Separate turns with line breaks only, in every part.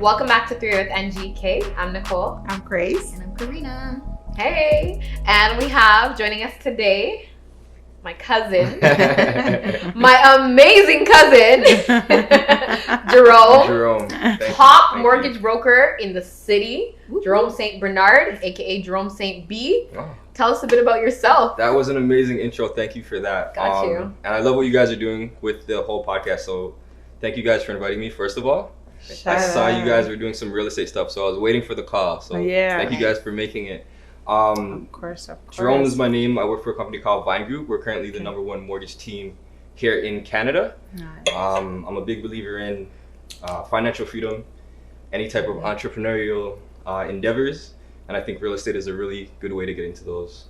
Welcome back to 3 with NGK. I'm Nicole.
I'm Grace.
And I'm Karina.
Hey. And we have joining us today my cousin, my amazing cousin, Jerome.
Jerome.
Top mortgage broker in the city. Jerome St. Bernard, aka Jerome St. B.
Oh.
Tell us a bit about yourself.
That was an amazing intro. Thank you for that.
Got you.
And I love what you guys are doing with the whole podcast. So thank you guys for inviting me, first of all. I saw you guys were doing some real estate stuff, so I was waiting for the call. So thank you guys for making it.
Of course.
Jerome is my name. I work for a company called Vine Group. We're currently the #1 mortgage team here in Canada.
Nice.
I'm a big believer in financial freedom, any type of entrepreneurial endeavors, and I think real estate is a really good way to get into those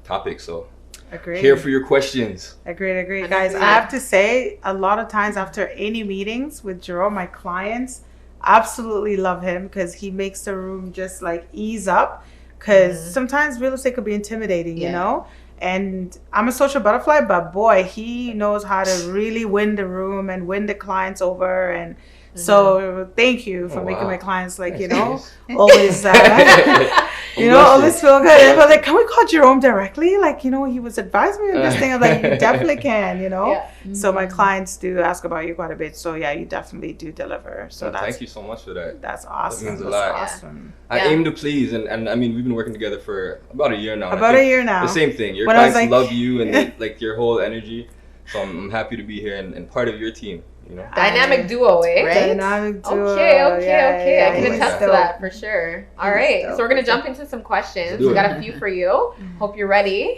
topics. So
Agreed.
here for your questions.
Agreed. Guys, I have to say, a lot of times after any meetings with Jerome, my clients absolutely love him because he makes the room just like ease up. Because sometimes real estate could be intimidating, you know? And I'm a social butterfly, but boy, he knows how to really win the room and win the clients over. And so thank you for making my clients like, you know, always, always feel good. And I was like, can we call Jerome directly? Like, you know, he was advising me on this thing. I'm like, you definitely can, you know? Yeah. So my clients do ask about you quite a bit. So yeah, you definitely do deliver. So
thank you so much for that.
That's awesome.
That means a lot.
Awesome.
I aim to please, and I mean, we've been working together for about a year now.
The
same thing. Your clients love you and like your whole energy. So I'm happy to be here and part of your team. You know?
Dynamic duo, eh?
Right? Dynamic duo.
Okay. I can attest to that for sure. All right, so we're gonna jump into some questions. We got a few for you. Hope you're ready.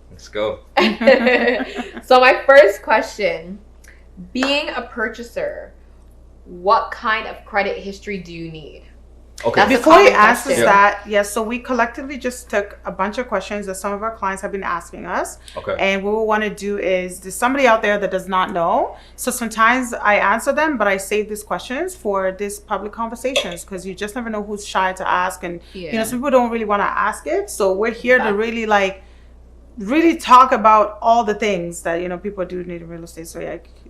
Let's go.
So my first question: being a purchaser, what kind of credit history do you need?
Okay. Before you ask us that, yes, so we collectively just took a bunch of questions that some of our clients have been asking us.
Okay.
And what we want to do is, there's somebody out there that does not know. So sometimes I answer them, but I save these questions for these public conversations because you just never know who's shy to ask. And, you know, some people don't really want to ask it. So we're here to really talk about all the things that, you know, people do need in real estate. So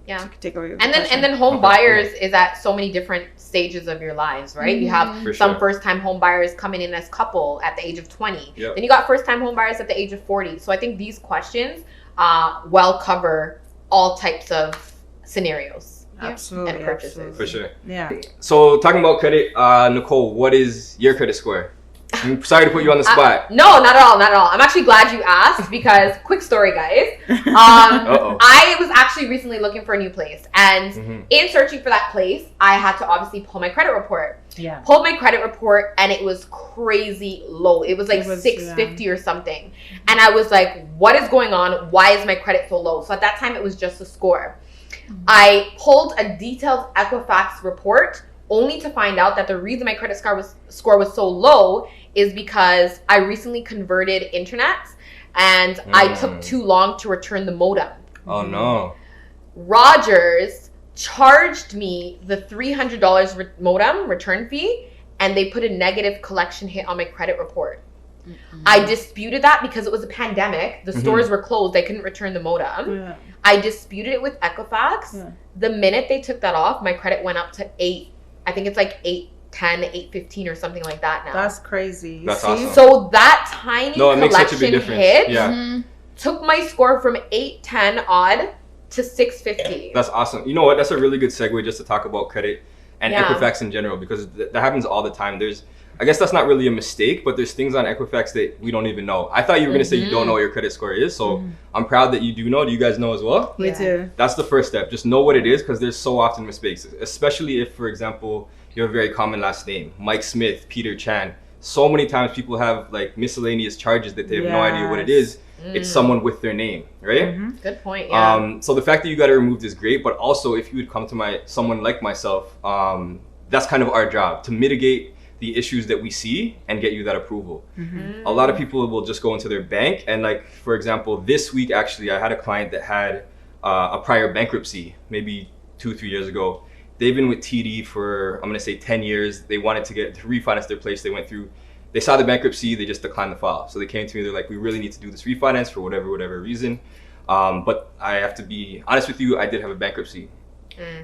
yeah. Take away
and then home buyers is at so many different stages of your lives, right? You have some first-time home buyers coming in as couple at the age of 20. Yep. Then you got first-time home buyers at the age of 40. So I think these questions well cover all types of scenarios.
Absolutely.
And purchases.
Absolutely.
For sure.
Yeah.
So talking about credit, Nicole, what is your credit score? I'm sorry to put you on the spot.
No, not at all. I'm actually glad you asked because quick story, guys. I was actually recently looking for a new place, and in searching for that place, I had to obviously pull my credit report. Yeah. Pulled my credit report, and it was crazy low. It was like 650 or something, and I was like, "What is going on? Why is my credit so low?" So at that time, it was just a score. I pulled a detailed Equifax report, only to find out that the reason my credit score was so low is because I recently converted internets and I took too long to return the modem.
Oh no.
Rogers charged me the $300 modem return fee, and they put a negative collection hit on my credit report. I disputed that because it was a pandemic. The stores were closed. I couldn't return the modem. Yeah. I disputed it with Equifax. Yeah. The minute they took that off, my credit went up to 8. I think it's like 810, 815 or something like that now.
That's crazy.
That's awesome.
So that tiny collection hit took my score from 810 odd to 650.
That's awesome. You know what? That's a really good segue just to talk about credit and Equifax in general, because that happens all the time. I guess that's not really a mistake, but there's things on Equifax that we don't even know. I thought you were going to say you don't know what your credit score is, so I'm proud that you do know. Do you guys know as well?
We do.
That's the first step. Just know what it is, because there's so often mistakes, especially if, for example, you have a very common last name, Mike Smith, Peter Chan. So many times people have like miscellaneous charges that they have no idea what it is. It's someone with their name, right?
Good point. Yeah.
So the fact that you got it removed is great, but also if you would come to someone like myself, that's kind of our job, to mitigate the issues that we see and get you that approval. A lot of people will just go into their bank, and like, for example, this week actually I had a client that had a prior bankruptcy maybe 2-3 years ago. They've been with TD for, I'm gonna say 10 years. They wanted to refinance their place. They saw the bankruptcy, they just declined the file. So they came to me, they're like, we really need to do this refinance for whatever reason. But I have to be honest with you, I did have a bankruptcy.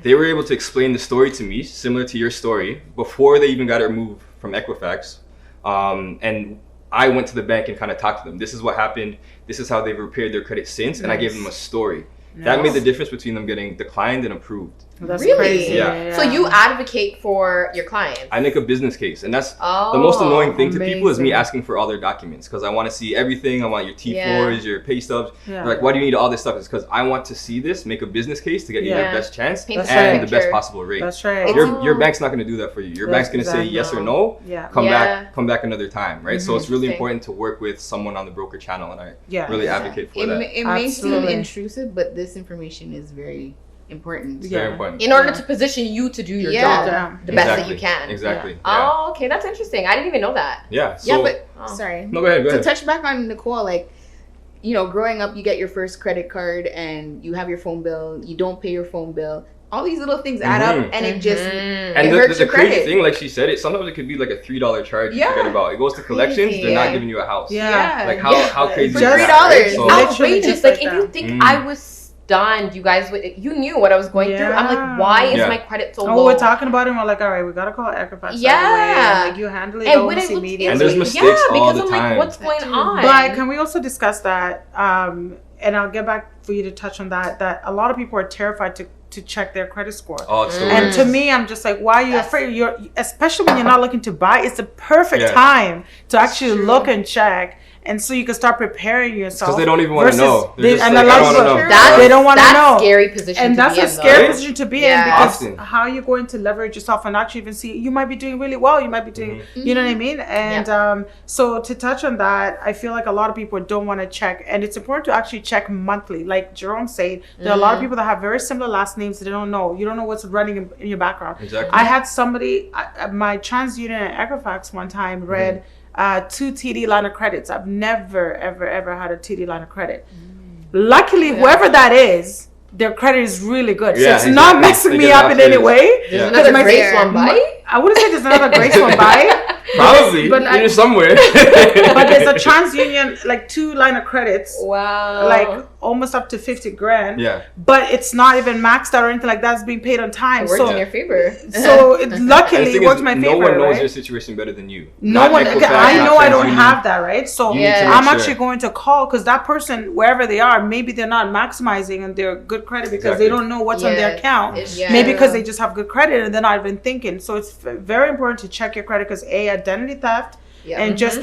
They were able to explain the story to me, similar to your story, before they even got it removed from Equifax. And I went to the bank and kind of talked to them. This is what happened. This is how they've repaired their credit since. And I gave them a story. That made the difference between them getting declined and approved.
That's
really?
crazy.
Yeah.
So you advocate for your clients?
I make a business case, and that's the most annoying thing to people is me asking for all their documents because I want to see everything. I want your T4s, your pay stubs. They're like, why do you need all this stuff? It's because I want to see this, make a business case to get you the best chance and the best possible rate.
That's right.
Your bank's not going to do that for you. Your bank's going to say yes or no. Come back another time, right? So it's really important to work with someone on the broker channel, and I really advocate for that.
It may seem intrusive, but this information is very important.
Very important.
In order to position you to do your job the best that you can.
Exactly.
Oh, okay. That's interesting. I didn't even know that.
Yeah. So,
sorry.
No, go ahead.
To touch back on Nicole, like, you know, growing up, you get your first credit card and you have your phone bill. You don't pay your phone bill. All these little things add up, and it just
and
hurts your
crazy
credit.
thing, like she said, sometimes it could be like a $3 charge you forget about. It goes to collections, they're not giving you a house. Like how crazy
for
is that?
$3.
So,
outrageous. Like if you think I was stunned, you guys, you knew what I was going through. I'm like, why is my credit so low?
We're talking about it. And we're like, all right, we gotta call Equifax. Right away. And, like, you handle it.
And when I looked into
and there's mistakes all the time.
Like, what's going on?
But can we also discuss that? And I'll get back for you to touch on that. That a lot of people are terrified to check their credit score.
Oh, it's so
and to me, I'm just like, why are you afraid? Especially when you're not looking to buy, it's the perfect time to actually look and check. And so you can start preparing yourself.
Because they don't even want to know.
They don't want to know.
That's a scary position
and
to
that's
be
a
in,
scary position to be in because
Often.
how are you going to leverage yourself and actually even see you might be doing really well, you might be doing you know what I mean? And so to touch on that, I feel like a lot of people don't want to check, and it's important to actually check monthly. Like Jerome said, there are a lot of people that have very similar last names that they don't know. You don't know what's running in your background.
Exactly.
I had somebody my TransUnion at Equifax one time read 2 TD line of credits. I've never, ever had a TD line of credit. Luckily, whoever that is, their credit is really good. So it's not messing me up in any way.
There's another grace one by?
I wouldn't say there's another grace one by.
Probably,
but
like, somewhere.
But there's a TransUnion, like 2 line of credits.
Wow.
Like almost up to 50 grand.
Yeah.
But it's not even maxed out or anything like that. It's being paid on time.
It works in your favor.
So luckily it works in my favor.
No one knows
right?
your situation better than you.
No one. I know I don't have that, right? So I'm actually going to call because that person, wherever they are, maybe they're not maximizing on their good credit because they don't know what's on their account. Maybe because they just have good credit and they're not even thinking. So it's very important to check your credit because identity theft and just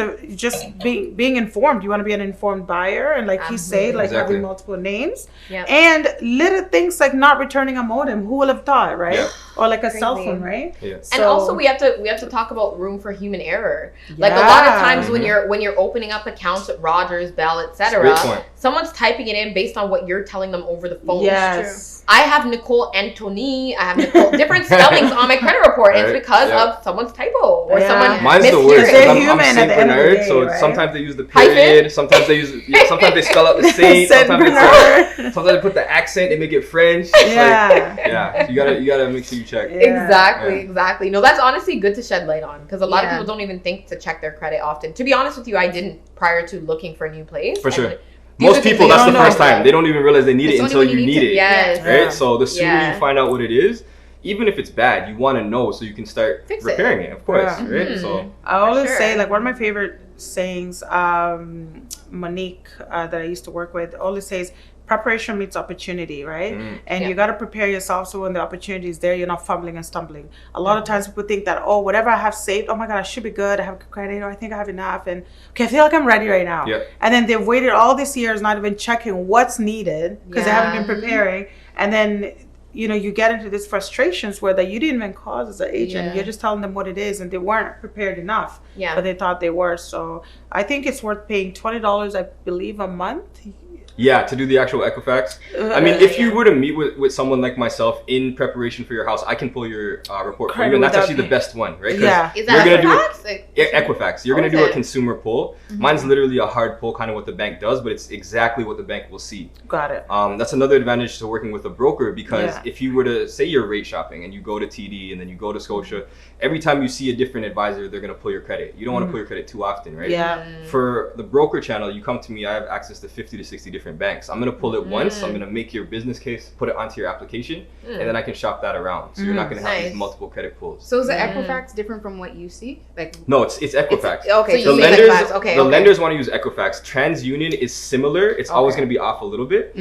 being informed. You want to be an informed buyer, and like he said, like having multiple names and little things like not returning a modem. Who would have thought, right? Or like a cell phone, right?
And also we have to talk about room for human error. Like a lot of times when you're opening up accounts at Rogers, Bell, etc., someone's typing it in based on what you're telling them over the phone.
Yes.
I have Nicole Antoni. I have Nicole different spellings on my credit report. It's because of someone's typo or someone.
Mine's the worst. I'm a Saint Bernard, so sometimes they use the period. Sometimes they sometimes they spell out the Saint. Sometimes they put the accent. They make it French. So you gotta make sure you check.
Exactly. No, that's honestly good to shed light on because a lot of people don't even think to check their credit often. To be honest with you, I didn't prior to looking for a new place.
For sure. Most people, that's the first time. They don't even realize they need it until you need it. Right? So the sooner you find out what it is, even if it's bad, you want to know so you can start repairing it, of course. Right? So
I always say, like, one of my favorite sayings, Monique, that I used to work with, always says, preparation meets opportunity, right? And you got to prepare yourself so when the opportunity is there, you're not fumbling and stumbling. A lot of times people think that, oh, whatever I have saved, oh my God, I should be good. I have good credit, or I think I have enough. And okay, I feel like I'm ready right now. And then they've waited all these years not even checking what's needed because they haven't been preparing. And then, you know, you get into these frustrations where that you didn't even cause as an agent. You're just telling them what it is and they weren't prepared enough. But they thought they were. So I think it's worth paying $20, I believe, a month.
To do the actual Equifax. I mean, if you were to meet with someone like myself in preparation for your house, I can pull your report for you, and that's actually the best one, right?
Is that Equifax?
Equifax. You're going to do a consumer pull. Mine's literally a hard pull, kind of what the bank does, but it's exactly what the bank will see.
Got it.
That's another advantage to working with a broker because if you were to say you're rate shopping and you go to TD and then you go to Scotia, every time you see a different advisor, they're going to pull your credit. You don't want to pull your credit too often, right? For the broker channel, you come to me, I have access to 50 to 60 different different banks. I'm going to pull it once. I'm going to make your business case, put it onto your application, and then I can shop that around. So you're not going to have these multiple credit pulls.
So is the Equifax different from what you see? Like
no, it's Equifax.
Okay,
so
the lenders want to use Equifax. TransUnion is similar. It's always going to be off a little bit.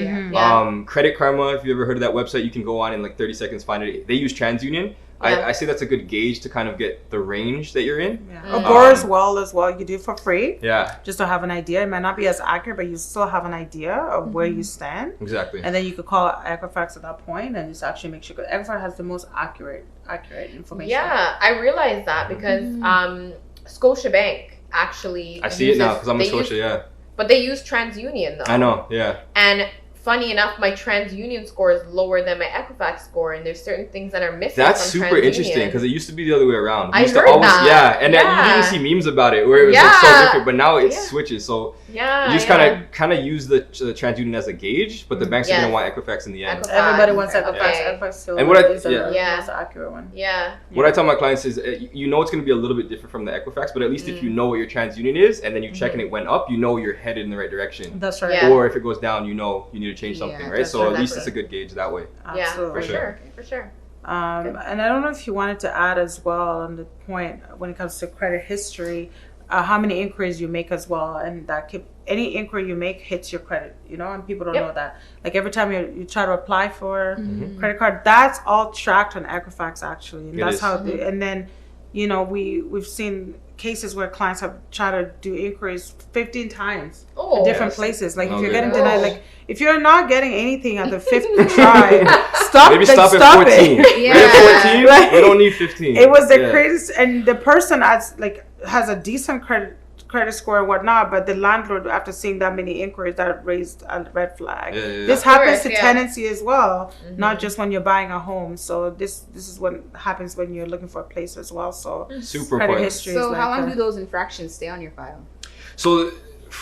Credit Karma, if you ever heard of that website, you can go on in like 30 seconds, find it. They use TransUnion. I say that's a good gauge to kind of get the range that you're in.
Borrows well as well. You do for free.
Yeah.
Just to have an idea. It might not be as accurate, but you still have an idea of where you stand.
Exactly.
And then you could call Equifax at that point and just actually make sure. Because Equifax has the most accurate information.
Yeah, I realized that because Scotiabank actually.
I see it now because I'm a Scotia.
But they use TransUnion though.
I know. Yeah.
And funny enough, my TransUnion score is lower than my Equifax score, and there's certain things that are missing.
That's
from
super
TransUnion.
interesting because it used to be the other way around.
I heard that.
Yeah, and you even see memes about it where it was like so different, but now it switches. So you just kind of use the TransUnion as a gauge, but the banks are gonna want Equifax in the end.
Everybody wants Equifax. Equifax still is the most accurate one.
Yeah.
What I tell my clients is, you know, it's gonna be a little bit different from the Equifax, but at least if you know what your TransUnion is, and then you check and it went up, you know you're headed in the right direction.
That's right.
Yeah.
Or if it goes down, you know you need to change something, right? So at least it's a good gauge that way.
Absolutely.
For sure.
And I don't know if you wanted to add as well on the point when it comes to credit history, how many inquiries you make as well, and that any inquiry you make hits your credit, you know, and people don't know that. Like every time you try to apply for credit card, that's all tracked on Equifax actually, and that's how. And then, you know, we've seen cases where clients have tried to do inquiries 15 times in different places. Like if you're getting denied, like if you're not getting anything at the 5th try, stop.
Maybe stop at 14. At 14, we don't need 15.
It was the craziest, and the person has a decent credit score and whatnot, but the landlord, after seeing that many inquiries, that raised a red flag. This happens to tenancy as well, not just when you're buying a home. So this is what happens when you're looking for a place as well. So
super
credit
important.
history.
So how long do those infractions stay on your file?
So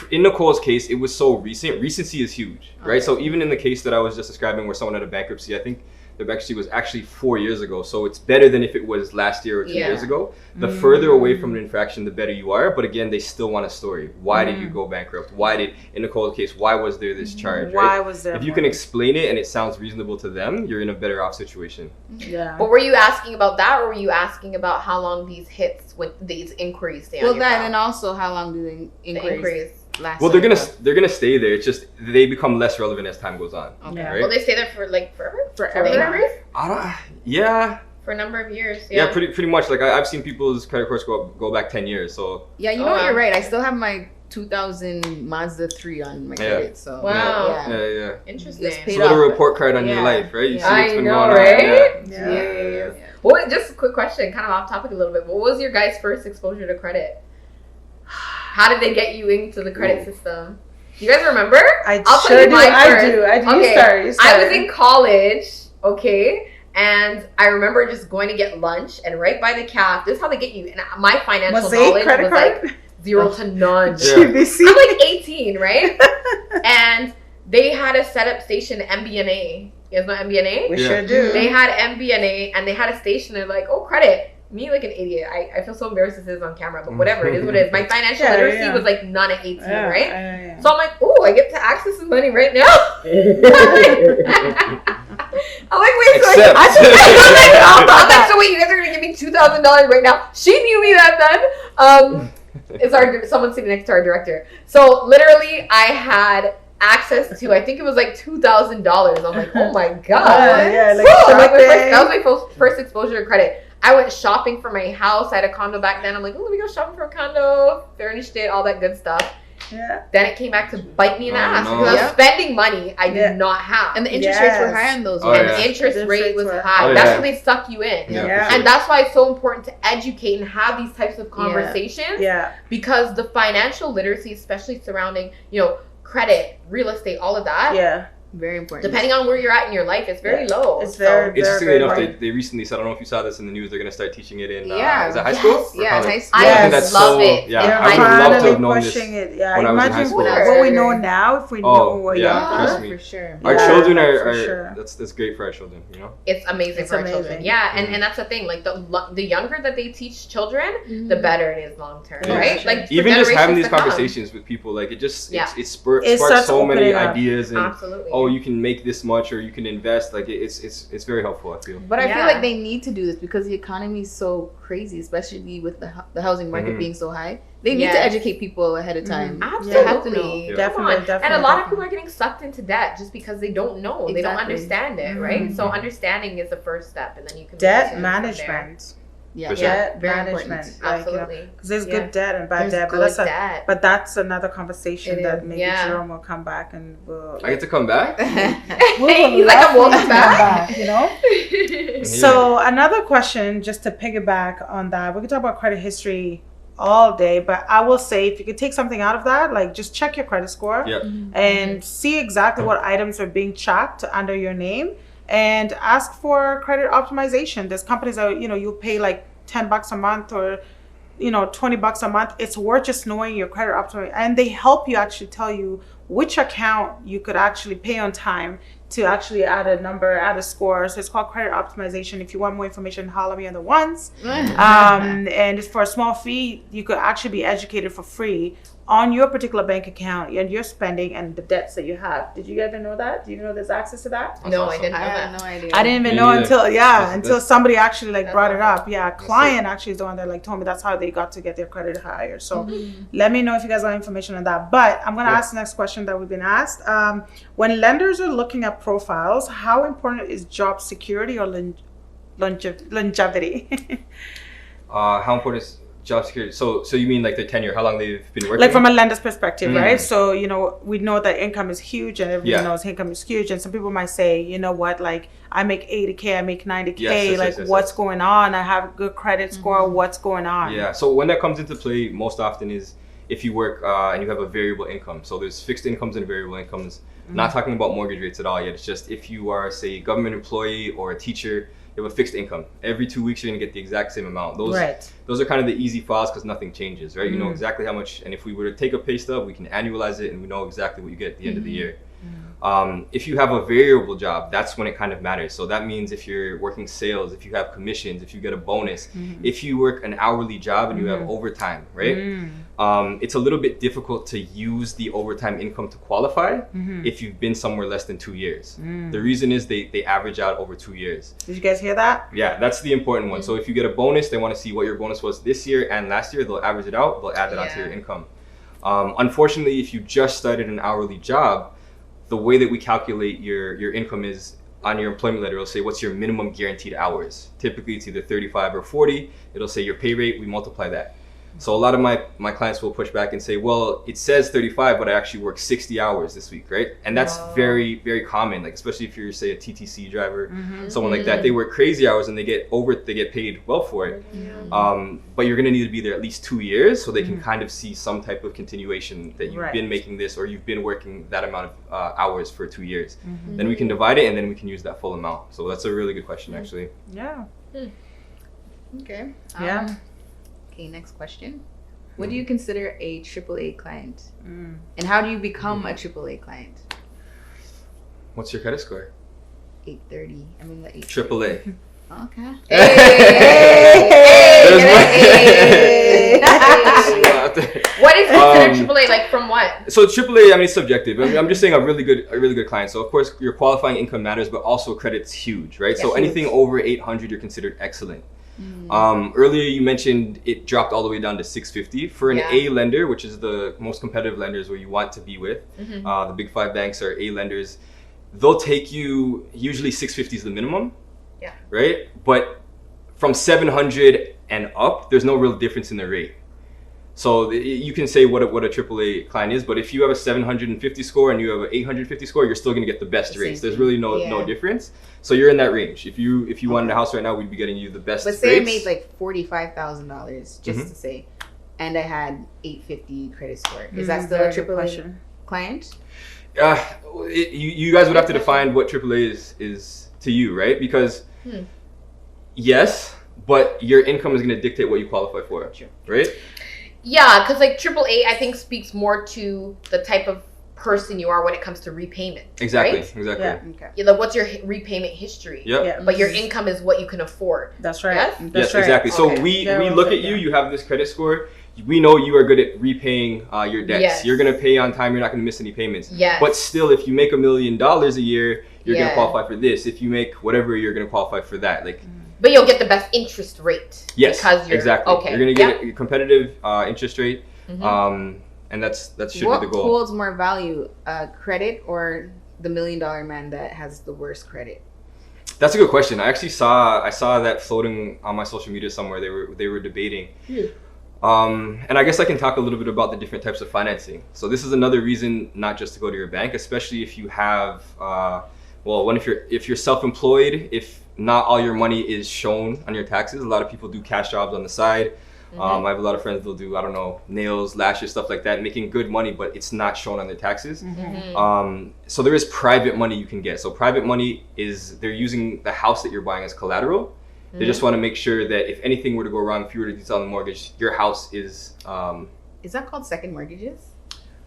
in Nicole's case, it was so recent. Recency is huge, right? So even in the case that I was just describing where someone had a bankruptcy, I think the bankruptcy was actually 4 years ago. So it's better than if it was last year or 2 years ago. The further away from an infraction, the better you are. But again, they still want a story. Why did you go bankrupt? In Nicole's case, why was there this charge?
Why was there?
If you can explain it and it sounds reasonable to them, you're in a better off situation.
Yeah.
But were you asking about that, or were you asking about how long these hits with these inquiries stay on your file?
And also how long do the inquiries last?
Well, they're gonna stay there. It's just they become less relevant as time goes on.
Okay.
Right?
Will they stay there for like forever? For a number of years.
Yeah, pretty much. Like I've seen people's credit scores go back 10 years. So
yeah, you know what, you're right. I still have my 2000 Mazda 3 on my credit. So
wow.
Yeah.
Interesting.
It's a little report card on your life, right? You see what's been going
right?
on.
Yeah. Well, just a quick question, kind of off topic a little bit. What was your guys' first exposure to credit? How did they get you into the credit system? Do you guys remember?
I'll tell you mine first. I do.
Okay.
You start.
I was in college, and I remember just going to get lunch, and right by the caf, this is how they get you. And my financial knowledge was like 0 to none.
GBC.
I'm like 18, right? And they had a setup station, MBNA. You guys know MBNA?
We sure do.
They had MBNA, and they had a station. They're like, oh, credit. Me like an idiot. I feel so embarrassed to say this on camera, but whatever, it is what it is. My financial literacy was like none at 18, right? So I'm like, oh, I get to access this money right now. I'm like, wait, so I'm like, so wait, you guys are gonna give me $2,000 right now? She knew me that then. It's someone sitting next to our director. So literally, I had access to, I think it was like $2,000. I'm like, oh my god. That was my first exposure to credit. I went shopping for my house. I had a condo back then. I'm like, oh, let me go shopping for a condo, furnished it, all that good stuff.
Yeah.
Then it came back to bite me in the ass because I was spending money I did not have.
And the interest rates were high on those.
And the interest rate was high. That's when they suck you in. And that's why it's so important to educate and have these types of conversations. Because the financial literacy, especially surrounding, credit, real estate, all of that.
Very important.
Depending on where you're at in your life, it's very low.
It's very,
Interestingly enough, they recently said, I don't know if you saw this in the news, they're going to start teaching it in, is that high school?
Yeah, high school.
I love it.
Yeah,
They're
I would love to have known this
Yeah,
when I was in high
imagine
school.
what we know now if we knew what
trust me.
For sure.
Our
Yeah,
children
for
are
sure.
that's great for our children, you know?
It's amazing for our children. Yeah, and that's the thing. Like the younger that they teach children, the better it is long term, right? Like
even just having these conversations with people, like it sparks so many ideas, and
absolutely.
you can make this much or you can invest. Like it's very helpful, I feel.
But I feel like they need to do this because the economy is so crazy, especially with the housing market being so high. They need to educate people ahead of time.
Absolutely.
They have to know.
Yeah.
Definitely.
And a lot of people are getting sucked into debt just because they don't know.
Exactly.
They don't understand it, right? So understanding is the first step, and then you can
debt management.
Yeah,
debt
very
management.
important.
Absolutely.
Because there's good debt and bad debt. But that's another conversation that maybe Jerome will come back and we'll.
I get to come back?
He's like, I'm welcome back.
You know? So another question, just to piggyback on that, we could talk about credit history all day, but I will say if you could take something out of that, like just check your credit score and see exactly what items are being tracked under your name. And ask for credit optimization. There's companies that, you'll pay like $10 a month or, $20 a month. It's worth just knowing your credit optimization. And they help you actually tell you which account you could actually pay on time to actually add a number, add a score. So it's called credit optimization. If you want more information, holler me on the ones. And it's for a small fee, you could actually be educated for free on your particular bank account and your spending and the debts that you have. Did you guys know that? Do you know there's access to that?
No, I didn't know that.
I had no idea.
I didn't even know until somebody actually brought it up. Yeah, a client actually is the one that told me that's how they got to get their credit higher. So let me know if you guys want information on that. But I'm going to ask the next question that we've been asked. When lenders are looking at profiles, how important is job security or longevity?
How important is job security? So you mean like their tenure, how long they've been working?
Like from a lender's perspective, right? So, we know that income is huge and everybody knows income is huge. And some people might say, you know what, like I make 80K, I make 90K, what's going on? I have a good credit score, what's going on?
Yeah, so when that comes into play most often is if you work and you have a variable income. So there's fixed incomes and variable incomes. Not talking about mortgage rates at all yet. It's just if you are, say, a government employee or a teacher, you have a fixed income. Every 2 weeks, you're going to get the exact same amount. Those are kind of the easy files because nothing changes, right? You know exactly how much. And if we were to take a pay stub, we can annualize it and we know exactly what you get at the end of the year. If you have a variable job, that's when it kind of matters. So that means if you're working sales, if you have commissions, if you get a bonus, if you work an hourly job and you have overtime, right? It's a little bit difficult to use the overtime income to qualify if you've been somewhere less than 2 years. The reason is they average out over 2 years.
Did you guys hear that?
Yeah, that's the important one. So if you get a bonus, they want to see what your bonus was this year and last year. They'll average it out. They'll add it onto your income. Unfortunately, if you just started an hourly job, the way that we calculate your income is on your employment letter. It'll say what's your minimum guaranteed hours. Typically, it's either 35 or 40. It'll say your pay rate. We multiply that. So a lot of my clients will push back and say, well, it says 35, but I actually worked 60 hours this week, right? And that's very, very common, like especially if you're, say, a TTC driver, someone like that. They work crazy hours and they get paid well for it. But you're going to need to be there at least 2 years so they can kind of see some type of continuation that you've been making this or you've been working that amount of hours for 2 years. Then we can divide it and then we can use that full amount. So that's a really good question, actually.
Yeah.
Okay.
Yeah.
Okay, next question. What do you consider a AAA client? And how do you become a AAA client?
What's your credit score?
830. I mean, the 8.
AAA.
Okay.
What is considered AAA? Like from what?
So AAA, I mean, it's subjective. I mean, I'm just saying a really good client. So of course, your qualifying income matters, but also credit's huge, right? So anything over 800, you're considered excellent. Earlier you mentioned it dropped all the way down to 650 for an A lender, which is the most competitive lenders where you want to be with. The big 5 banks are A lenders. They'll take you, usually 650 is the minimum, right? But from 700 and up, there's no real difference in the rate. So you can say what a AAA client is, but if you have a 750 score and you have an 850 score, you're still going to get the best rates. There's really no difference. So you're in that range. If you wanted a house right now, we'd be getting you the best rates.
But say I made like $45,000 just to say, and I had 850 credit score. Is that still a AAA client?
You guys would have to define what AAA is to you, right? Because yes, but your income is going to dictate what you qualify for, right?
Yeah, because like AAA, I think speaks more to the type of person you are when it comes to repayment.
Exactly,
right?
exactly.
Yeah.
Okay.
Yeah, like what's your repayment history?
Yep.
Yeah.
But your income is what you can afford.
That's right.
Yes?
That's
Yes,
right.
exactly. So
Okay.
we
Yeah,
look
okay,
at you.
yeah.
You have this credit score. We know you are good at repaying your debts.
Yes.
You're gonna pay on time. You're not gonna miss any payments.
Yes.
But still, if you make $1 million a year, you're
Yeah.
gonna qualify for this. If you make whatever, you're gonna qualify for that. Like,
But you'll get the best interest rate.
yes,
Because you're
exactly.
okay.
You're gonna get a competitive interest rate,
Mhm.
and that should
What
be the goal.
holds more value, credit or the $1 million man that has the worst credit?
That's a good question. I saw that floating on my social media somewhere. They were debating. And I guess I can talk a little bit about the different types of financing. So this is another reason not just to go to your bank, especially if you have, if you're self-employed, if not all your money is shown on your taxes. A lot of people do cash jobs on the side. I have a lot of friends that'll do, I don't know, nails, lashes, stuff like that, making good money, but it's not shown on their taxes. So there is private money you can get. So private money is, they're using the house that you're buying as collateral. They just want to make sure that if anything were to go wrong, if you were to default on the mortgage, your house is...
Is that called second mortgages?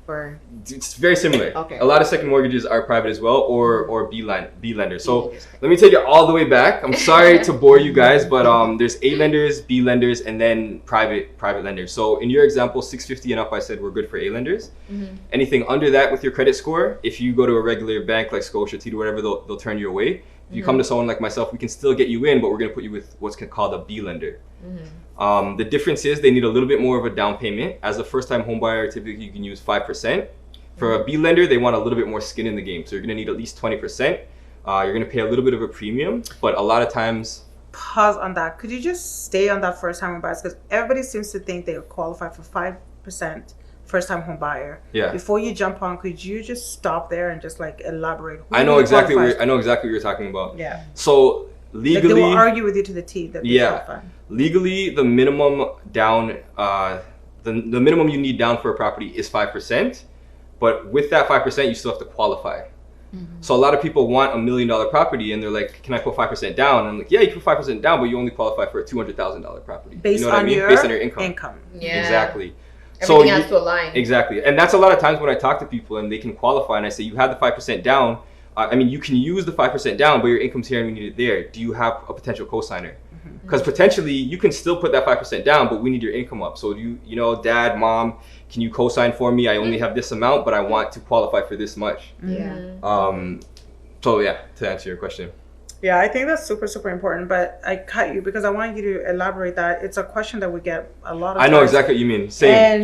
Or
it's very similar.
Okay.
A lot of second mortgages are private as well, or B lenders. So
lenders.
let me take it all the way back. I'm sorry to bore you guys, but there's A lenders, B lenders, and then private lenders. So in your example, 650 and up, I said we're good for A lenders. Anything under that with your credit score, if you go to a regular bank like Scotia, TD, whatever, they'll turn you away. If you come to someone like myself, we can still get you in, but we're going to put you with what's called a B lender. The difference is they need a little bit more of a down payment. As a first-time home buyer, typically you can use 5%. For a B lender, they want a little bit more skin in the game. So you're going to need at least 20%. You're going to pay a little bit of a premium, but a lot of times...
Pause on that. Could you just stay on that first-time home buyers? Because everybody seems to think they qualify for 5% first-time home buyer.
Yeah.
Before you jump on, could you just stop there and just like elaborate?
I know exactly what you're talking about.
Yeah.
So legally...
Like they will argue with you to the T that they qualify.
Legally, the minimum down, the minimum you need down for a property is 5%. But with that 5%, you still have to qualify. So a lot of people want $1 million property and they're like, can I put 5% down? And I'm like, yeah, you can put 5% down, but you only qualify for a $200,000 property.
Based
you know what
on
I mean?
your
Based on your income.
Yeah.
Exactly.
Everything has to align.
Exactly. And that's a lot of times when I talk to people and they can qualify and I say, you had the 5% down. I mean, you can use the 5% down, but your income's here and we need it there. Do you have a potential cosigner? Because potentially you can still put that 5% down, but we need your income up. So you know, dad, mom, can you co-sign for me? I only have this amount, but I want to qualify for this much.
Yeah.
So yeah, to answer your question.
Yeah, I think that's super, super important. But I cut you because I wanted you to elaborate that. It's a question that we get a lot of times.
I know exactly what you mean. Same.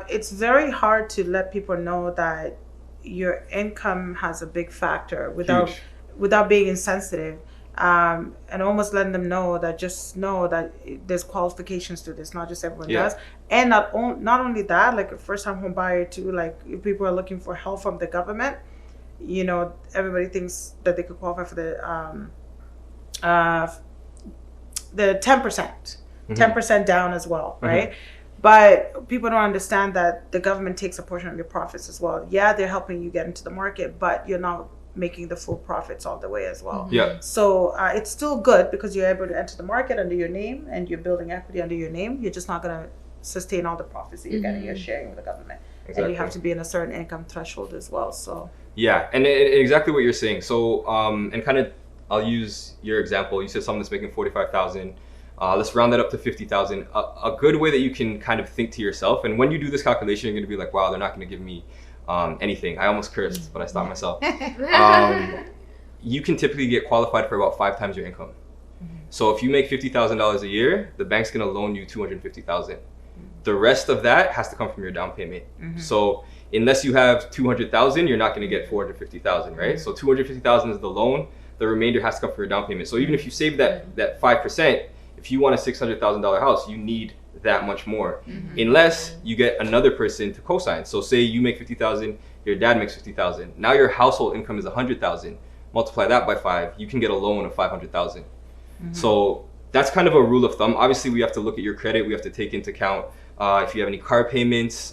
It's very hard to let people know that your income has a big factor without being insensitive. And almost letting them know that there's qualifications to this, not just everyone does. And not only that, like a first-time home buyer too, like if people are looking for help from the government, you know, everybody thinks that they could qualify for the 10%, 10% down as well, right? But people don't understand that the government takes a portion of your profits as well. Yeah, they're helping you get into the market, but you're not making the full profits all the way as well.
Yeah.
So it's still good because you're able to enter the market under your name and you're building equity under your name. You're just not going to sustain all the profits that you're getting. You're sharing with the government.
Exactly.
And you have to be in a certain income threshold as well. So
yeah, and exactly what you're saying. So and kind of, I'll use your example. You said someone that's making $45,000. Let's round that up to $50,000. A good way that you can kind of think to yourself, and when you do this calculation, you're going to be like, wow, they're not going to give me anything. I almost cursed, but I stopped myself. You can typically get qualified for about 5 times your income. So if you make $50,000 a year, the bank's going to loan you $250,000. The rest of that has to come from your down payment. So unless you have $200,000, you're not going to get $450,000, right? So $250,000 is the loan. The remainder has to come from your down payment. So even if you save that 5%, if you want a $600,000 house, you need that much more, unless you get another person to co-sign. So say you make $50,000, your dad makes $50,000. Now your household income is $100,000. Multiply that by 5, you can get a loan of $500,000. So that's kind of a rule of thumb. Obviously, we have to look at your credit. We have to take into account if you have any car payments,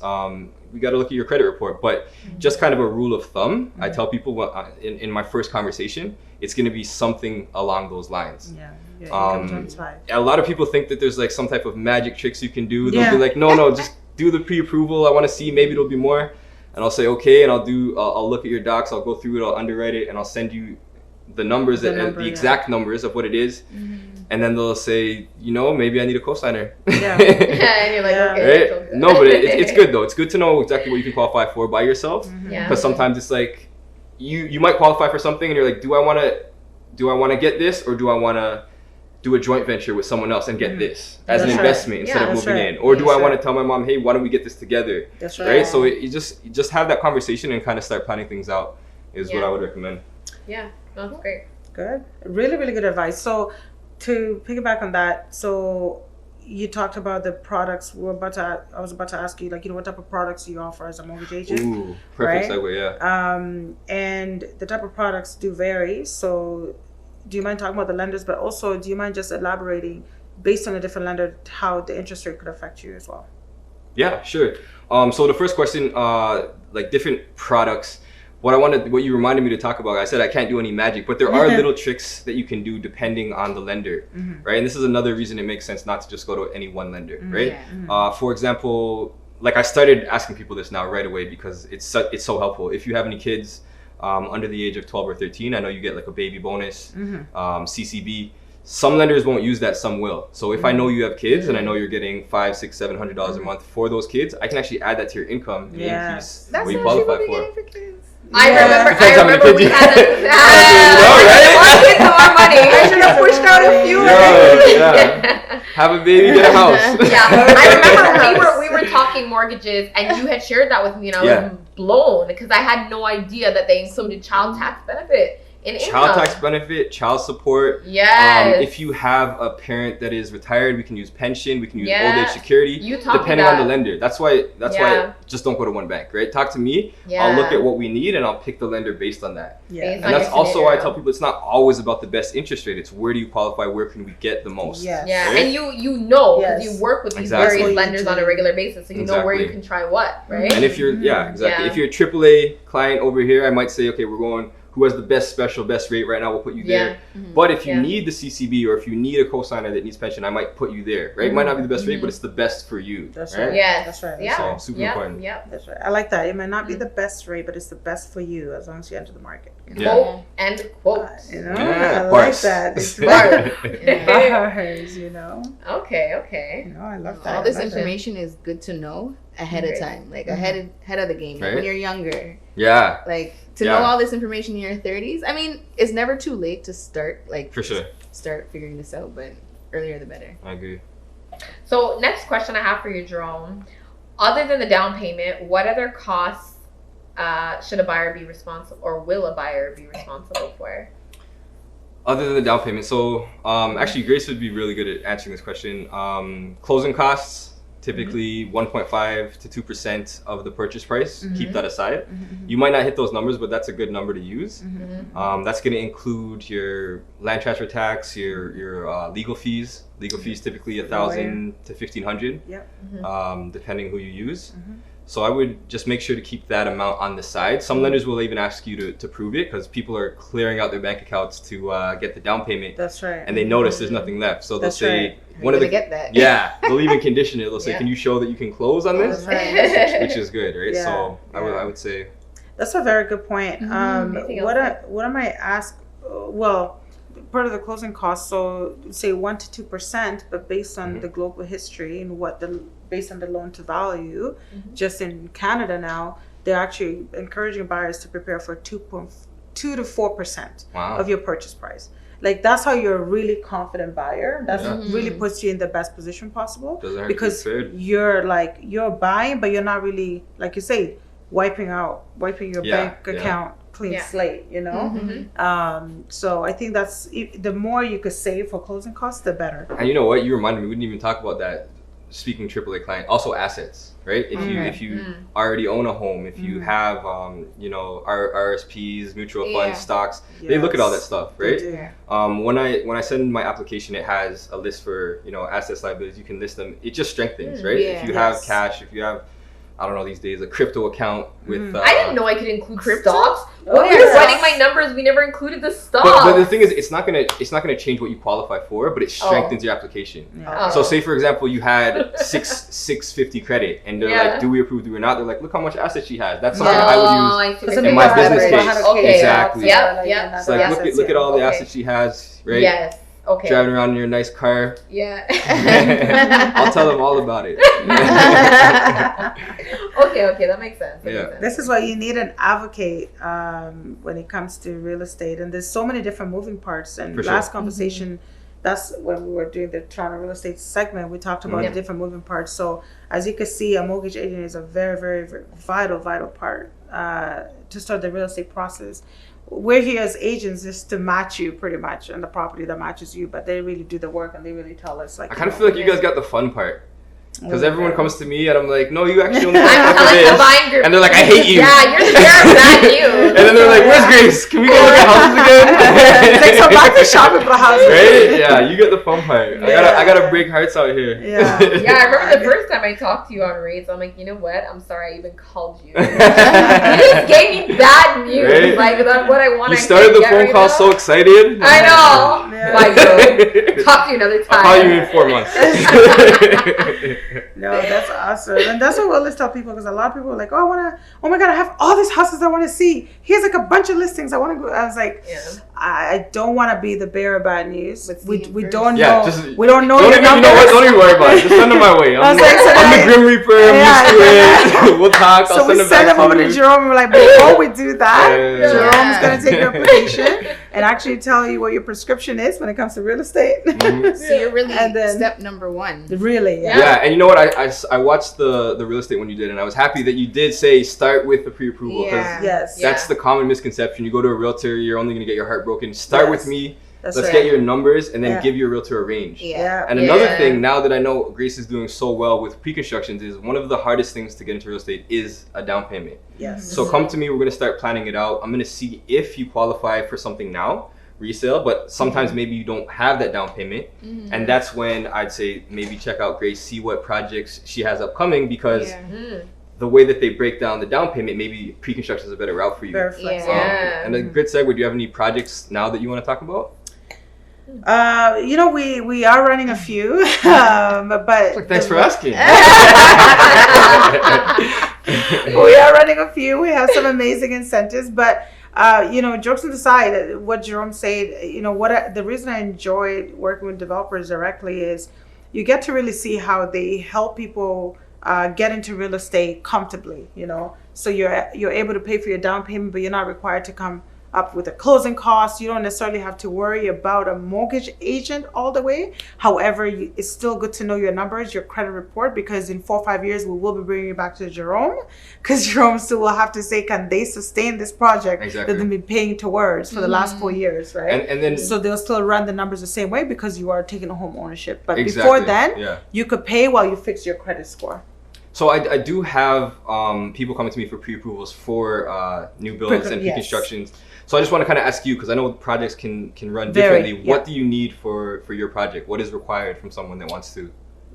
we got to look at your credit report. But just kind of a rule of thumb, I tell people in my first conversation, it's going to be something along those lines. A lot of people think that there's like some type of magic tricks you can do. They'll be like, no, just do the pre-approval. I want to see, maybe it'll be more. And I'll say, okay, and I'll look at your docs, I'll go through it, I'll underwrite it, and I'll send you the numbers, the exact numbers of what it is. And then they'll say, maybe I need a cosigner.
And you're like, okay.
Right? No, but it's good though. It's good to know exactly what you can qualify for by yourself. Because sometimes it's like, you might qualify for something and you're like, do I want to get this, or do I want to do a joint venture with someone else and get this as an investment instead of moving in? Or do I want to tell my mom, hey, why don't we get this together?
That's
right. So you just have that conversation and kind of start planning things out is what I would recommend.
Yeah, that's great.
Good. Really, really good advice. So to piggyback on that, so you talked about the products. I was about to ask you, like, what type of products do you offer as a mortgage agent?
Ooh, perfect segue, yeah.
And the type of products do vary. So do you mind talking about the lenders, but also do you mind just elaborating based on a different lender how the interest rate could affect you as well?
Yeah, sure. So the first question, like different products, what you reminded me to talk about, I said I can't do any magic, but there are little tricks that you can do depending on the lender, right? And this is another reason it makes sense not to just go to any one lender, right? For example, like I started asking people this now right away because it's so helpful. If you have any kids under the age of 12 or 13, I know you get like a baby bonus, CCB. Some lenders won't use that, some will. So if I know you have kids and I know you're getting $500, $600, $700 a month for those kids, I can actually add that to your income and increase what you qualify for.
I remember we had more kids, more money.
I should have pushed out a few.
Have a baby, get a house.
I remember we were talking mortgages, and you had shared that with me, and I was blown because I had no idea that they included child tax benefit in income.
Child tax benefit, child support.
Yes.
If you have a parent that is retired, we can use pension, we can use old age security, depending on the lender. That's why just don't go to one bank, right? Talk to me. I'll look at what we need and I'll pick the lender based on that. And that's also why I tell people it's not always about the best interest rate. It's where do you qualify? Where can we get the most?
Right? And you know, because you work with these various lenders on a regular basis, so you know where you can try what, right?
And if you're if you're a AAA client over here, I might say, okay, we're going who has the best rate right now, we'll put you there. But if you need the CCB or if you need a cosigner that needs pension, I might put you there, right? It might not be the best rate, but it's the best for you.
That's
right.
That's right.
Yeah.
So super important.
That's right. I like that. It might not be the best rate, but it's the best for you as long as you enter the market.
Quote and quote.
I like that. It's bars,
Okay.
I love that.
All this information is good to know ahead of time, like ahead of the game, like when you're younger. Like to know all this information in your 30s. I mean, it's never too late to start, like
for sure,
start figuring this out, but earlier the better.
I agree.
So next question I have for you, Jerome. Other than the down payment, what other costs should a buyer be responsible, or will a buyer be responsible for?
Other than the down payment, so actually Grace would be really good at answering this question. Closing costs, typically 1.5 to 2% of the purchase price. Keep that aside. You might not hit those numbers, but that's a good number to use. That's going to include your land transfer tax, your legal fees. Legal fees typically $1,000 to $1,500, depending who you use. So I would just make sure to keep that amount on the side. Some lenders will even ask you to prove it because people are clearing out their bank accounts to get the down payment.
That's right.
And they notice there's nothing left. So they'll say,
get that.
They'll even condition it. They'll say, can you show that you can close on this? Which is good, right? So I would say.
That's a very good point. What I might ask, part of the closing costs, so say 1 to 2%, but based on the global history and based on the loan to value, just in Canada now, they're actually encouraging buyers to prepare for 2 to 4% of your purchase price. Like that's how you're a really confident buyer. That's really puts you in the best position possible because you're buying, but you're not really, like you say, wiping your bank account clean slate, so I think that's the more you could save for closing costs, the better.
And you know what, you reminded me, we didn't even talk about that. speaking AAA client, also assets, right? If you already own a home, if you have RSPs, mutual funds, stocks, they look at all that stuff, right? When I send my application, it has a list for assets, liabilities. You can list them. It just strengthens, right? If you have cash, if you have, I don't know these days, a crypto account with.
I didn't know I could include stocks. When we were running my numbers, we never included the stocks.
But the thing is, it's not gonna change what you qualify for, but it strengthens your application. So say for example, you had 650 credit, and they're like, do we approve? Do we not? They're like, look how much assets she has. That's something I would use in my business case.
Okay.
Exactly.
Yeah.
It's like look at all the assets she has, right?
Yes. Okay.
Driving around in your nice car.
Yeah.
I'll tell them all about it.
Okay, that makes sense.
This is why you need an advocate when it comes to real estate, and there's so many different moving parts. And last conversation, that's when we were doing the Toronto real estate segment, we talked about the different moving parts. So as you can see, a mortgage agent is a very, very, very vital part to start the real estate process. We're here as agents just to match you pretty much on the property that matches you, but they really do the work and they really tell us. Like,
I kind of feel like you guys got the fun part. Because everyone comes to me and I'm like, no, you actually only
I'm like the buying group.
And they're like, I hate you.
Yeah, you're the very bad you.
And then they're like, where's Grace? Can we go look at houses again?
It's like, so back to shopping for houses.
Right? Yeah, you get the fun part. I gotta break hearts out here.
Yeah, I remember the first time I talked to you on rates, I'm like, you know what? I'm sorry I even called you. You just gave me bad news. Right? Like, that's what I want.
You started the phone call so excited.
I know. Yeah. Like, talk to you another time.
I'll call you in 4 months.
No, that's awesome. And that's what we always tell people, because a lot of people are like, oh my God, I have all these houses I want to see. Here's like a bunch of listings I want to go. I was like, I don't want to be the bearer of bad news. We don't know. We don't know your numbers.
Don't even worry about it. Just send them my way. I'm the Grim Reaper. I'm used to it. We'll talk.
So we send them over to Jerome. We're like, before we do that, Jerome's going to take your application and actually tell you what your prescription is when it comes to real estate.
So you're really step number one.
Really,
yeah. And you know what? I watched the real estate when you did, and I was happy that you did say start with the pre-approval.
Yes.
That's the common misconception. You go to a realtor, you're only going to get your heart broken. Start with me. Let's get your numbers and then give your realtor a range. And another thing, now that I know Grace is doing so well with pre-constructions, is one of the hardest things to get into real estate is a down payment. So come to me, we're going to start planning it out. I'm going to see if you qualify for something now, resale, but sometimes maybe you don't have that down payment. And that's when I'd say maybe check out Grace, see what projects she has upcoming, because the way that they break down the down payment, maybe pre-construction is a better route for you.
Very flexible.
And a good segue, do you have any projects now that you want to talk about?
We are running a few, but
thanks for asking.
We are running a few. We have some amazing incentives, but jokes aside, what Jerome said, the reason I enjoyed working with developers directly is you get to really see how they help people get into real estate comfortably. So you're able to pay for your down payment, but you're not required to come up with a closing cost. You don't necessarily have to worry about a mortgage agent all the way. However, it's still good to know your numbers, your credit report, because in 4 or 5 years, we will be bringing you back to Jerome, because Jerome still will have to say, can they sustain this project that they've been paying towards for the last 4 years, right?
And then,
so they'll still run the numbers the same way because you are taking a home ownership. But before then, you could pay while you fix your credit score.
So I do have people coming to me for pre-approvals for new builds and pre-constructions. So I just want to kind of ask you, because I know projects can run differently. What do you need for your project? What is required from someone that wants to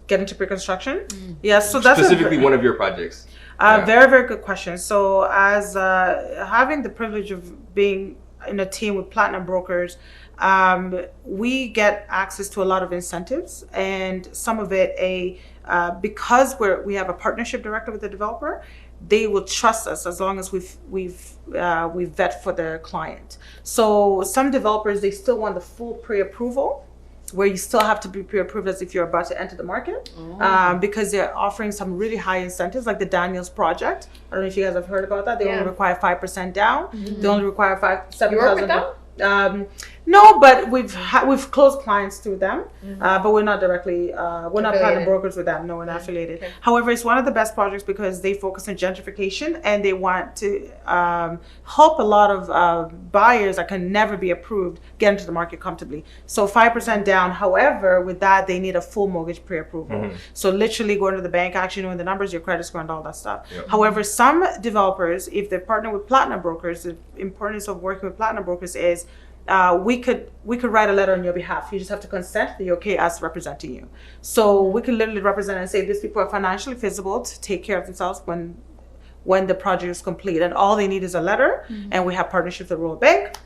get into pre-construction? Yes, so that's
specifically one of your projects.
Very, very good question. So as having the privilege of being in a team with platinum brokers, we get access to a lot of incentives, and some of it because we have a partnership directly with the developer, they will trust us as long as we vet for the client. So some developers, they still want the full pre-approval, where you still have to be pre-approved as if you're about to enter the market, because they're offering some really high incentives, like the Daniels project. I don't know if you guys have heard about that. They only require 5% down. They only require $7,000. No, but we've closed clients through them, but we're not directly we're not platinum brokers with them. No, we're not affiliated. Okay. However, it's one of the best projects because they focus on gentrification and they want to help a lot of buyers that can never be approved get into the market comfortably. So 5% down. However, with that they need a full mortgage pre-approval. So literally going to the bank, actually knowing the numbers, your credit score, and all that stuff. Yep. However, some developers, if they partner with platinum brokers, the importance of working with platinum brokers is we could write a letter on your behalf. You just have to consent that you're okay us representing you. So we can literally represent and say these people are financially feasible to take care of themselves when the project is complete. And all they need is a letter. And we have partnerships with the Royal Bank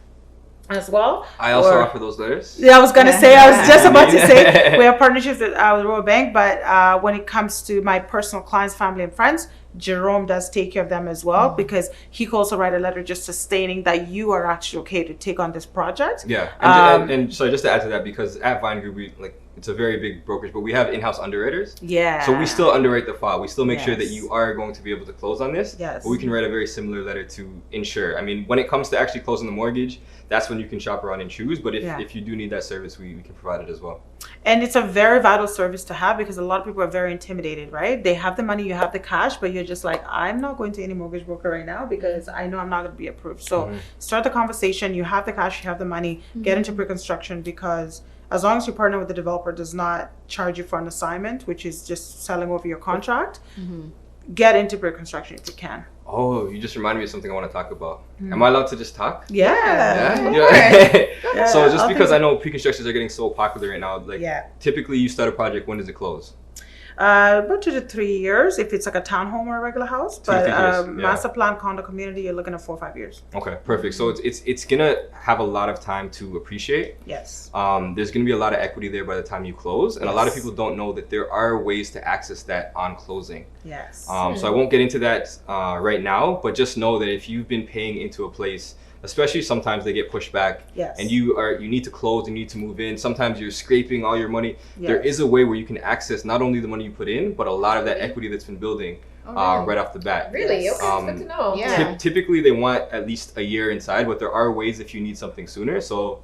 as well.
I also offer those letters.
Yeah, I was going to say, I was just about to say, we have partnerships with the Royal Bank, but when it comes to my personal clients, family, and friends, Jerome does take care of them as well because he could also write a letter just sustaining that you are actually okay to take on this project.
Yeah, and so just to add to that, because at Vine Group, it's a very big brokerage, but we have in-house underwriters.
Yeah.
So we still underwrite the file. We still make sure that you are going to be able to close on this.
Yes.
But we can write a very similar letter to insure. I mean, when it comes to actually closing the mortgage, that's when you can shop around and choose. But if you do need that service, we can provide it as well.
And it's a very vital service to have because a lot of people are very intimidated, right? They have the money, you have the cash, but you're just like, I'm not going to any mortgage broker right now because I know I'm not going to be approved. So start the conversation. You have the cash, you have the money, get into pre-construction because as long as your partner with the developer does not charge you for an assignment, which is just selling over your contract, get into pre-construction if you can.
Oh, you just reminded me of something I want to talk about. Am I allowed to just talk?
Yeah.
So just because I know pre-constructions are getting so popular right now, typically you start a project, when does it close?
About 2 to 3 years if it's like a townhome or a regular house, but master plan condo community, you're looking at 4 or 5 years.
Okay, perfect. So it's gonna have a lot of time to appreciate.
Yes.
There's gonna be a lot of equity there by the time you close, and a lot of people don't know that there are ways to access that on closing.
Yes.
So I won't get into that right now, but just know that if you've been paying into a place, especially sometimes they get pushed back, and you need to close, you need to move in. Sometimes you're scraping all your money. There is a way where you can access not only the money you put in, but a lot of that equity that's been building right off the bat.
Really? Okay, that's good to know.
Yeah.
Typically they want at least a year inside, but there are ways if you need something sooner. So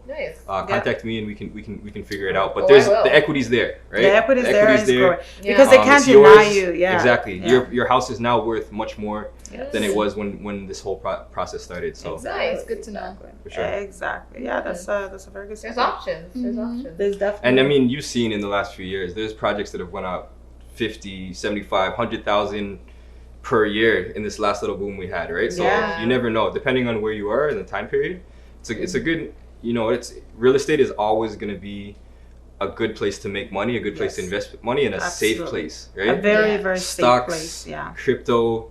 contact me and we can figure it out. But the equity's there, right?
The equity's there because they can't deny you. Yeah.
Exactly. Your house is now worth much more than it was when this whole process started. So
nice, good to know.
For sure.
Exactly. Yeah, that's a very good.
There's options. There's options.
There's definitely.
And I mean, you've seen in the last few years, there's projects that have went up 50, 75, 100,000 per year in this last little boom we had, right? So you never know, depending on where you are in the time period. It's a good, real estate is always going to be a good place to make money, a good place to invest money, and a safe place, right?
A very, very
Stocks,
safe place. Yeah.
Crypto,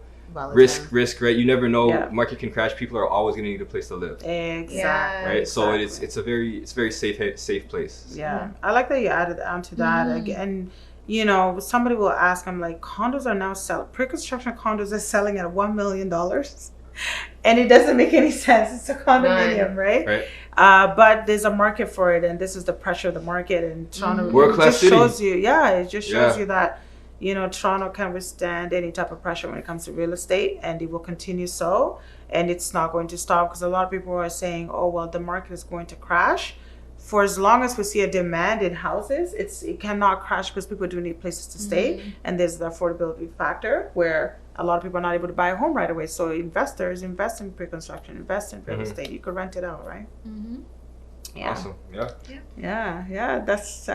risk, right? You never know. Market can crash. People are always going to need a place to live.
Exactly.
Right. So it's a very safe place.
Yeah. I like that you added on to that again. Somebody will ask, I'm like, condos are now selling, pre-construction condos are selling at $1 million. And it doesn't make any sense. It's a condominium, right? But there's a market for it, and this is the pressure of the market. And Toronto
world-class city.
Shows you, it just shows you that, Toronto can withstand any type of pressure when it comes to real estate, and it will continue so. And it's not going to stop because a lot of people are saying, oh, well, the market is going to crash. For as long as we see a demand in houses, it cannot crash because people do need places to stay. And there's the affordability factor where a lot of people are not able to buy a home right away. So investors invest in pre-construction, invest in real estate. You could rent it out, right?
Yeah. Awesome.
Yeah. That's,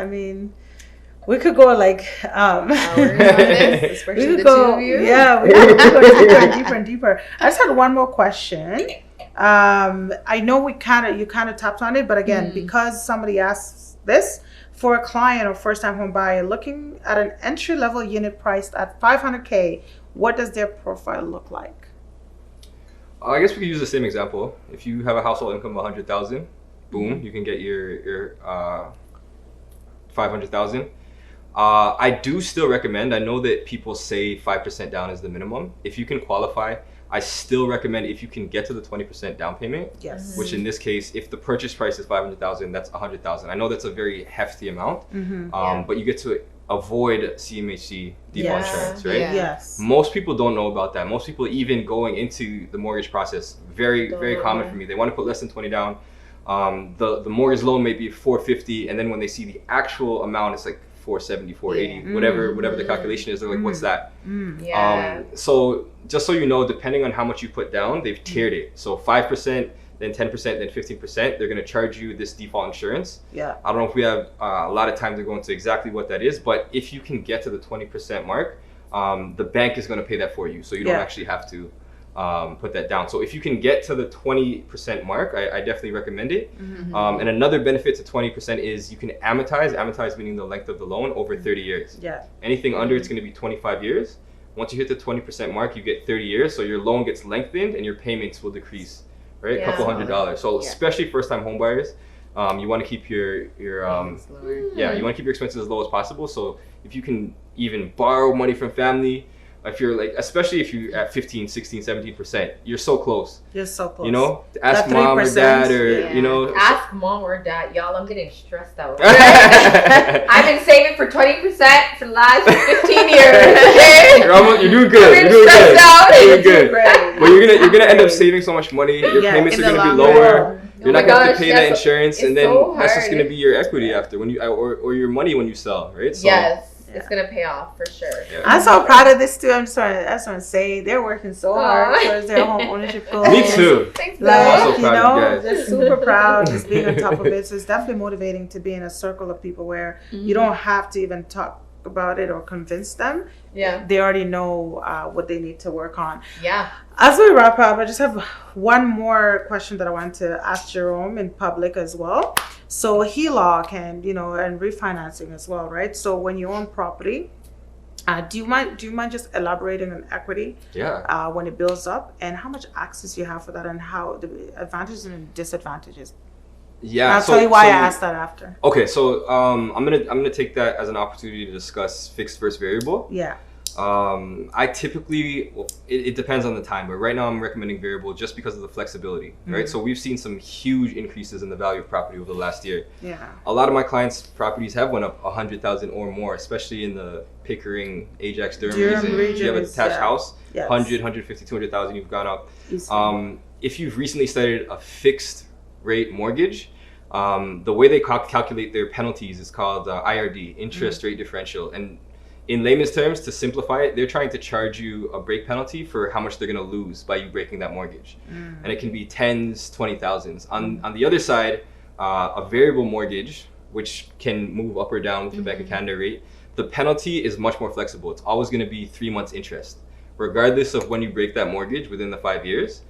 we could go like
hours on this, especially
we could
the
go,
two of you.
Yeah, we could go deeper and deeper. I just had one more question. I know you kind of tapped on it, but again, because somebody asks this, for a client or first-time home buyer looking at an entry-level unit priced at $500K, what does their profile look like?
I guess we could use the same example. If you have a household income of $100,000, boom, you can get your $500,000. I do still recommend, I know that people say 5% down is the minimum. If you can qualify, I still recommend if you can get to the 20% down payment, which in this case, if the purchase price is $500,000, that's $100,000. I know that's a very hefty amount, but you get to avoid CMHC default insurance, right?
Yes.
Most people don't know about that. Most people, even going into the mortgage process, very common for me. They want to put less than 20 down. the mortgage loan may be $450, and then when they see the actual amount, it's like $470, $480, whatever the calculation is. They're like, what's that? So just so you know, depending on how much you put down, they've tiered it. So 5%, then 10%, then 15%. They're going to charge you this default insurance.
Yeah.
I don't know if we have a lot of time to go into exactly what that is, but if you can get to the 20% mark, the bank is going to pay that for you. So you don't actually have to put that down. So if you can get to the 20% mark, I definitely recommend it. And another benefit to 20% is you can amortize meaning the length of the loan, over 30 years.
Yeah.
Anything under, it's going to be 25 years. Once you hit the 20% mark, you get 30 years. So your loan gets lengthened and your payments will decrease, right? A couple $100. So especially first-time home buyers, you want to keep your you want to keep your expenses as low as possible. So if you can even borrow money from family, if you're like, especially if you're at 15, 16, 17%, you're so close.
You're so close.
You know, ask mom or dad, or you know,
ask mom or dad. Y'all, I'm getting stressed out. I've been saving for 20% for the last 15 years.
You're doing good. You're doing good. But you're gonna end up saving so much money. Your payments are gonna be lower. You're not gonna have to pay that insurance, and then that's just gonna be your equity after when you or your money when you sell, right? So,
yes. It's gonna pay off for sure.
Yeah. I'm so proud of this too. I just want to say they're working so hard towards their home ownership goals.
Me too.
Thanks,
like, you know, just super proud, just being on top of it. So it's definitely motivating to be in a circle of people where you don't have to even talk about it or convince them.
Yeah,
they already know what they need to work on.
Yeah.
As we wrap up, I just have one more question that I want to ask Jerome in public as well. So HELOC and and refinancing as well, right? So when you own property, do you mind just elaborating on equity?
Yeah.
When it builds up, and how much access you have for that, and how the advantages and disadvantages.
Yeah,
I'll tell you why I asked that after.
Okay, so I'm gonna take that as an opportunity to discuss fixed versus variable.
Yeah.
I typically, it depends on the time, but right now I'm recommending variable just because of the flexibility, right? So we've seen some huge increases in the value of property over the last year.
Yeah.
A lot of my clients' properties have went up 100,000 or more, especially in the Pickering, Ajax, Durham region. If you have a detached house, 100, 150, 200,000, you've gone up. If you've recently started a fixed rate mortgage, the way they calculate their penalties is called IRD, interest rate differential. And in layman's terms, to simplify it, they're trying to charge you a break penalty for how much they're going to lose by you breaking that mortgage. And it can be tens, 20,000s. On the other side, a variable mortgage, which can move up or down with the Bank of Canada rate, the penalty is much more flexible. It's always going to be 3 months interest, regardless of when you break that mortgage within the 5 years.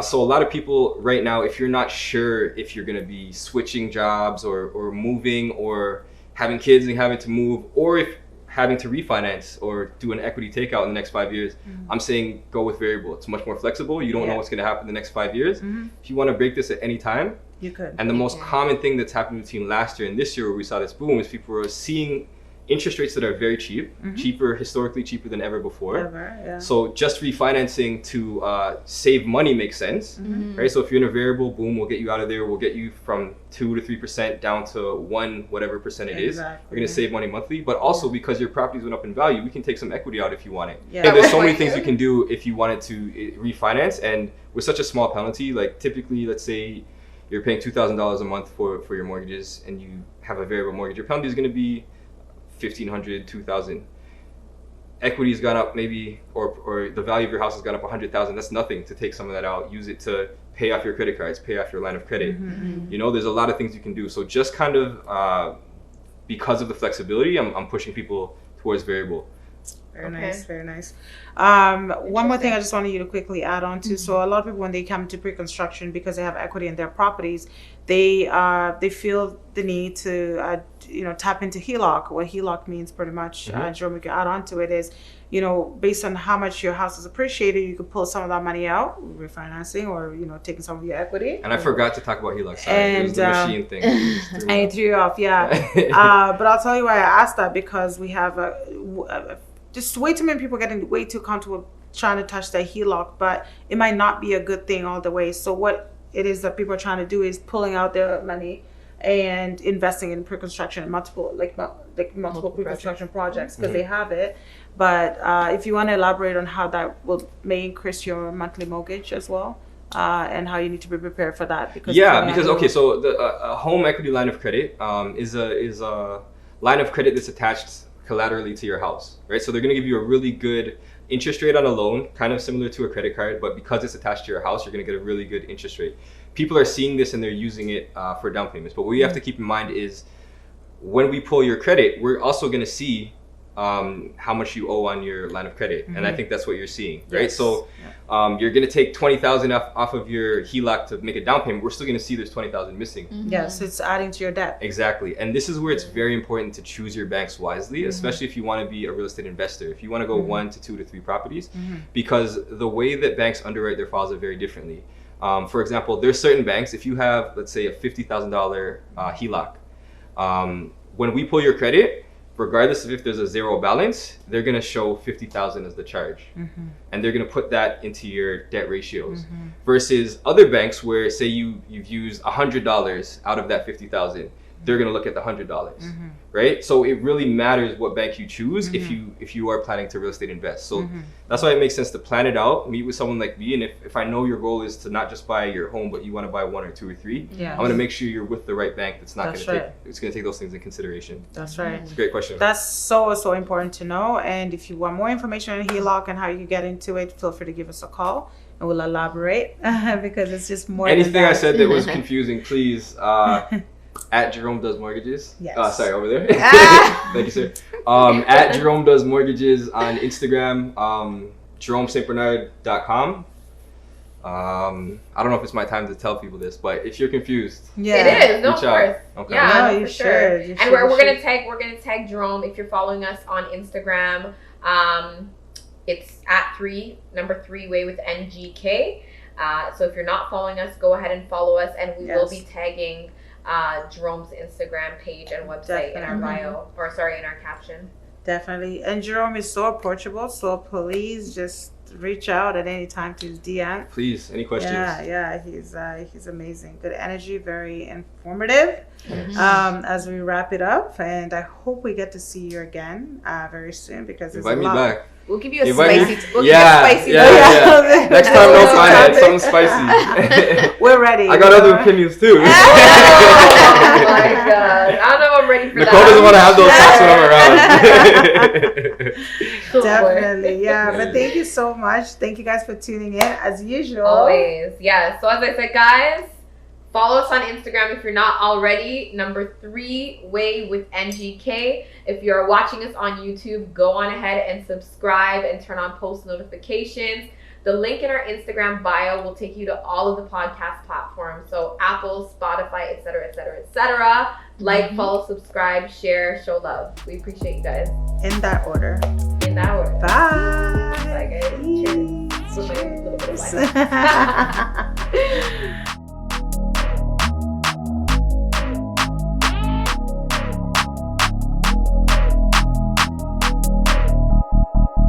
So a lot of people right now, if you're not sure if you're going to be switching jobs or moving or having kids and having to move, or if having to refinance or do an equity takeout in the next 5 years, I'm saying go with variable. It's much more flexible. You don't know what's going to happen in the next 5 years. If you want to break this at any time,
you could.
And the most common thing that's happened between last year and this year where we saw this boom is people were seeing interest rates that are very cheap, historically cheaper than ever before. So just refinancing to save money makes sense, right? So if you're in a variable, boom, we'll get you out of there. We'll get you from 2 to 3% down to 1, whatever percent it is. You're going to save money monthly, but also because your properties went up in value, we can take some equity out if you want it. And there's so many things you can do if you wanted to refinance, and with such a small penalty, like typically, let's say you're paying $2,000 a month for your mortgages and you have a variable mortgage, your penalty is going to be $1,500, $2,000. Equity's gone up maybe, or the value of your house has gone up $100,000. That's nothing to take some of that out, use it to pay off your credit cards, pay off your line of credit. There's a lot of things you can do. So just kind of because of the flexibility, I'm pushing people towards variable.
Very nice, very nice. One more thing I just wanted you to quickly add on to. So a lot of people, when they come to pre-construction, because they have equity in their properties, they feel the need to tap into HELOC. What HELOC means pretty much, Jerome, you can add on to it, is based on how much your house is appreciated, you could pull some of that money out, refinancing, or taking some of your equity.
And I forgot to talk about HELOC. Sorry, it was the machine thing.
And it threw you off, but I'll tell you why I asked that, because we have just way too many people getting way too comfortable trying to touch that HELOC, but it might not be a good thing all the way. So what it is that people are trying to do is pulling out their money and investing in pre-construction and multiple pre-construction projects, because they have it. But if you want to elaborate on how that may increase your monthly mortgage as well, and how you need to be prepared for that.
Because so a home equity line of credit is a line of credit that's attached collaterally to your house, right? So they're going to give you a really good interest rate on a loan, kind of similar to a credit card, but because it's attached to your house, you're going to get a really good interest rate. People are seeing this and they're using it for down payments. But what you have to keep in mind is when we pull your credit, we're also going to see how much you owe on your line of credit. And I think that's what you're seeing, right? Yes. So you're going to take $20,000 off of your HELOC to make a down payment. We're still going to see there's $20,000 missing.
Yes, it's adding to your debt.
Exactly. And this is where it's very important to choose your banks wisely, especially if you want to be a real estate investor. If you want to go 1 to 2 to 3 properties, because the way that banks underwrite their files are very differently. For example, there's certain banks, if you have, let's say, a $50,000 HELOC, when we pull your credit, regardless of if there's a zero balance, they're going to show $50,000 as the charge. And they're going to put that into your debt ratios. Versus other banks where, say, you've used $100 out of that $50,000, they're going to look at the $100, right? So it really matters what bank you choose if you are planning to real estate invest. So that's why it makes sense to plan it out, meet with someone like me, and if I know your goal is to not just buy your home, but you want to buy 1 or 2 or 3, I'm going to make sure you're with the right bank that's not going to take those things in consideration.
That's right.
It's a great question.
That's so important to know. And if you want more information on HELOC and how you get into it, feel free to give us a call and we'll elaborate because it's just more.
Anything I said that was confusing, please. At Jerome Does Mortgages.
Yes.
Sorry, over there. Thank you, sir. At Jerome Does Mortgages on Instagram, JeromeSt.com. I don't know if it's my time to tell people this, but if you're confused,
it is. No, of course.
Okay.
Yeah,
no,
for sure. And we're gonna tag Jerome if you're following us on Instagram. It's at 3 way with NGK. So if you're not following us, go ahead and follow us, and we will be tagging Jerome's Instagram page and website in our bio, in our caption.
Definitely. And Jerome is so approachable, so please just reach out at any time to his DM.
Please, any questions?
Yeah, he's amazing. Good energy, very informative. As we wrap it up, and I hope we get to see you again very soon because there's
invite me back.
We'll give you a spicy.
Yeah. Next time, no finance, something spicy.
We're ready.
I got other opinions too.
Oh my god! I don't know if I'm ready for
Nicole doesn't want to have those talks when I'm around.
Definitely, yeah. But thank you so much. Thank you guys for tuning in as usual.
Always, yeah. So as I said, guys, follow us on Instagram if you're not already. 3 way with NGK. If you're watching us on YouTube, go on ahead and subscribe and turn on post notifications. The link in our Instagram bio will take you to all of the podcast platforms. So Apple, Spotify, etc., etc., etc. Like, follow, subscribe, share, show love. We appreciate you guys.
In that order.
Bye.
Bye.
Bye, guys. Cheers. With my little bit of life.